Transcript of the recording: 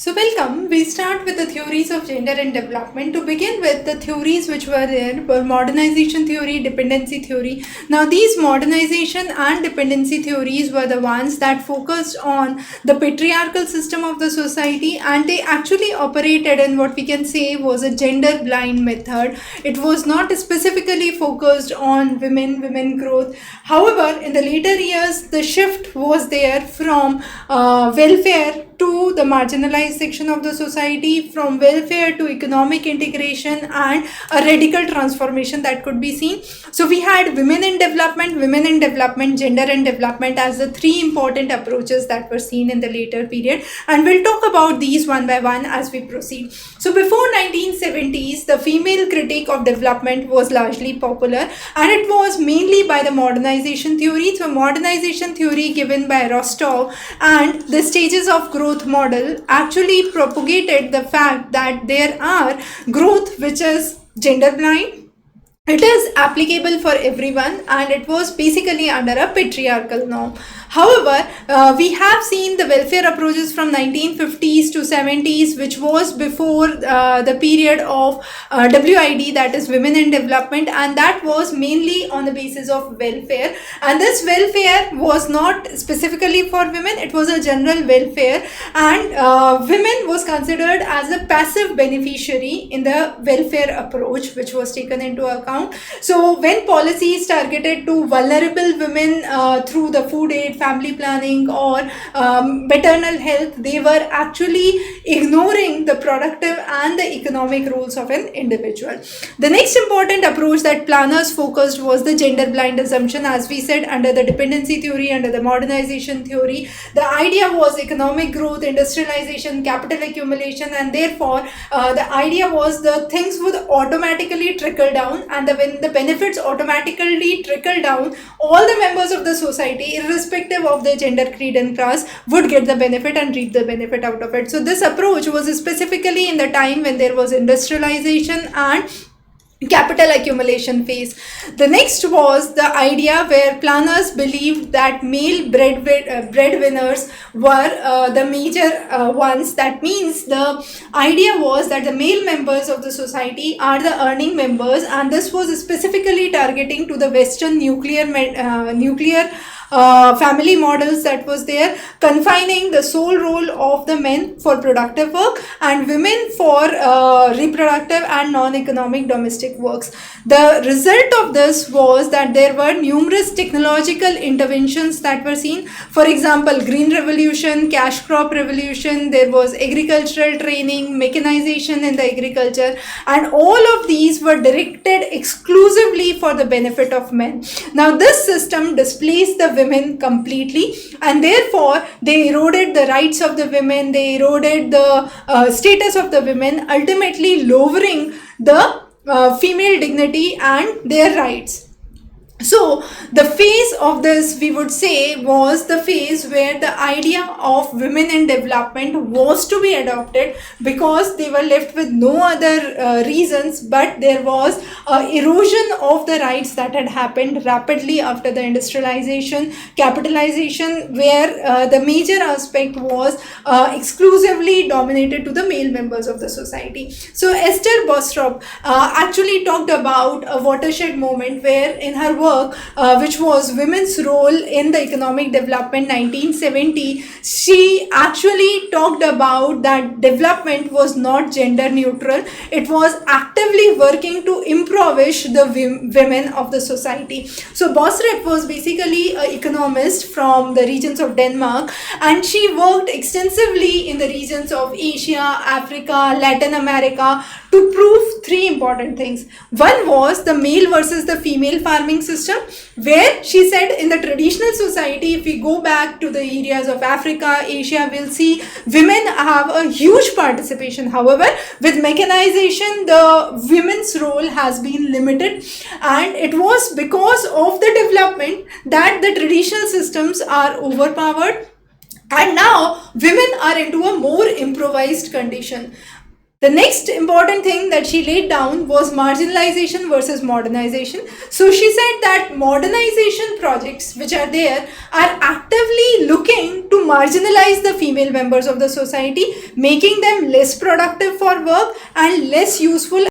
So welcome. We start with the theories of gender and development. To begin with, the theories which were there were modernization theory, dependency theory. Now these modernization and dependency theories were the ones that focused on the patriarchal system of the society, and they actually operated in what we can say was a gender blind method. It was not specifically focused on women growth. However, in the later years, the shift was there from welfare to the marginalized section of the society, from welfare to economic integration, and a radical transformation that could be seen. So we had women in development, gender and development as the three important approaches that were seen in the later period, and we'll talk about these one by one as we proceed. So before 1970s, the female critique of development was largely popular, and it was mainly by the modernization theory. So modernization theory given by Rostov and the stages of growth model actually propagated the fact that there are growth which is gender blind. It is applicable for everyone, and it was basically under a patriarchal norm. However, we have seen the welfare approaches from 1950s to 70s, which was before the period of WID, that is Women in Development, and that was mainly on the basis of welfare. And this welfare was not specifically for women, it was a general welfare, and women was considered as a passive beneficiary in the welfare approach, which was taken into account. So when policies targeted to vulnerable women through the food aid, family planning, or maternal health, they were actually ignoring the productive and the economic roles of an individual. The next important approach that planners focused was the gender blind assumption. As we said, under the dependency theory, under the modernization theory, the idea was economic growth, industrialization, capital accumulation, and therefore the idea was the things would automatically trickle down, and when the benefits automatically trickle down, all the members of the society, irrespective of their gender, creed, and class, would get the benefit and reap the benefit out of it. So this approach was specifically in the time when there was industrialization and capital accumulation phase. The next was the idea where planners believed that male breadwinners were the major ones. That means the idea was that the male members of the society are the earning members, and this was specifically targeting to the Western nuclear family models that was there, confining the sole role of the men for productive work and women for reproductive and non-economic domestic works. The result of this was that there were numerous technological interventions that were seen. For example, green revolution, cash crop revolution, there was agricultural training, mechanization in the agriculture, and all of these were directed exclusively for the benefit of men. Now this system displaced the women completely, and therefore they eroded the rights of the women, they eroded the status of the women, ultimately lowering the female dignity and their rights. So the phase of this, we would say, was the phase where the idea of women in development was to be adopted, because they were left with no other reasons, but there was erosion of the rights that had happened rapidly after the industrialization, capitalization, where the major aspect was exclusively dominated to the male members of the society. So Esther Bostrop actually talked about a watershed moment where in her work, which was women's role in the economic development 1970, she actually talked about that development was not gender neutral. It was actively working to impoverish the women of the society. So Bostrop was basically an economist from the regions of Denmark, and she worked extensively in the regions of Asia, Africa, Latin America to prove three important things. One was the male versus the female farming system, where she said in the traditional society, if we go back to the areas of Africa, Asia, we'll see women have a huge participation. However, with mechanization, the women's role has been limited, and it was because of the development that the traditional systems are overpowered, and now women are into a more improvised condition. The next important thing that she laid down was marginalization versus modernization. So she said that modernization projects which are there are actively looking to marginalize the female members of the society, making them less productive for work and less useful